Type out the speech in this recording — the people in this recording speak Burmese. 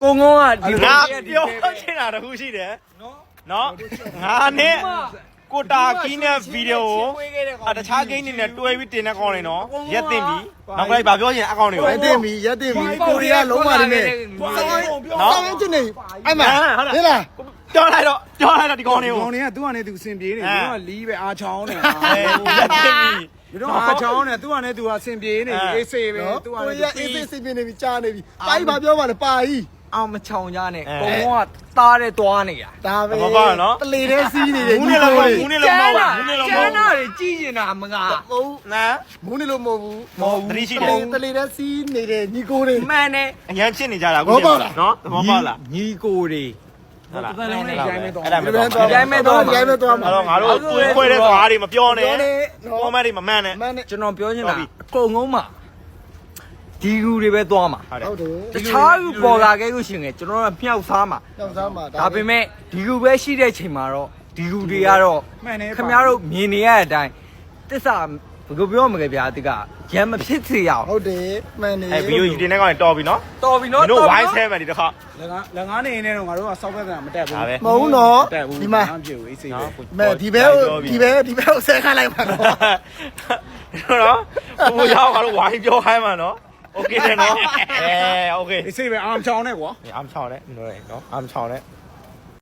ကိုငုံကဒီ ငါပြောချင်တာတခုရှိတယ်နော်ငါနဲ့ကိုတာကီးနဲ့ဗီဒီယိုကိုတခြားဂိမ်းတွေနဲ့တွဲပြီးတင်တဲ့ကောင်းနေနော်ရက်တင်ပြီနောက်ကလေးဗာပြောချင်အကောင့်တွေကို ရက်တင်ပြီကိုရီးယားလုံးဝနေနဲ့ဆောင်းချင်နေအဲ့မှာဟဲ့လား ပြောလိုက်တော့ဒီကောင်းတွေကို ကောင်းနေကသူ့ကနေသူအစင်ပြေးနေသူကလီးပဲအားချောင်းနေ ရက်တင်ပြီ ဒီတော့အားချောင်းနေသူ့ကနေသူကအစင်ပြေးနေအေးဆေးပဲသူ့ကနေ ကိုရီးယားအေးစိတ်ပြနေပြီကြားနေပြီပါကြီးဘာပြောပါလဲပါကြီး အောင်မချောင်ကြနဲ့ကိုငုံကသားတဲ့သွားနေတာ ဒါပဲတလေတဲ့စီးနေတယ် မူးနေလို့မဟုတ်ဘူး ကျန်းနာတွေကြီးနေတာမငါ ဟုတ် နာ မူးနေလို့မဟုတ်ဘူး သတိရှိတယ် တလေတဲ့စီးနေတယ်ညီကိုတွေ မှန်တယ် အញ្ញမ်းဖြစ်နေကြတာအခုနော်သဘောပေါက်လား ညီကိုတွေ ဟုတ်လား တလုံးနဲ့ရိုင်းမဲ့တော့ အဲ့ဒါမဲ့တော့ ရိုင်းမဲ့တော့မှာ အဲ့တော့ငါတို့ကိုယ်တဲ့သွားတွေမပြောနဲ့ကောမန့်တွေမမှန်နဲ့ မနဲ့ ကျွန်တော်ပြောချင်တာအကုန်လုံးမှာဒီကူတွေပဲသွားမှာ ဟုတ်တယ် ဟုတ်တယ် တခြားကူပေါ်လာခဲ့လို့ရှိရင်ကျွန်တော်ကမြောက်စားမှာ တောက်စားမှာ ဒါပေမဲ့ဒီကူပဲရှိတဲ့ချိန်မှာတော့ဒီကူတွေကတော့ မှန်နေ ခင်ဗျားတို့မြင်နေရတဲ့အတိုင်းတစ္ဆာဘယ်လိုပြောမလဲဗျာဒီကရမ်းမဖြစ်စေရအောင် ဟုတ်တယ်မှန်နေ အဲ့ဗီဒီယိုယူတင်တဲ့ကောင်တော်ပြီနော် တော်ပြီနော် တို့ဝိုင်းဆဲမယ်ဒီတစ်ခါ လက်ငါးနေနေတော့ငါတို့ကစောက်ဖက်ကမတက်ဘူး ဒါပဲ မဟုတ်နော် တက်ဘူး ဒီမှာ မပြေဘူးအေးဆေးပဲ မဲဒီဘဲကိုဆဲခိုင်းလိုက်ပါတော့ နော်ဘိုးရောက်ကတော့ဝိုင်းပြောခိုင်းမှာနော်โอเคတယ်နော်โอเค အေးဆေးပဲအာမချောင်းနဲ့ကွာ အားမချောင်းနဲ့နော်အားမချောင်းနဲ့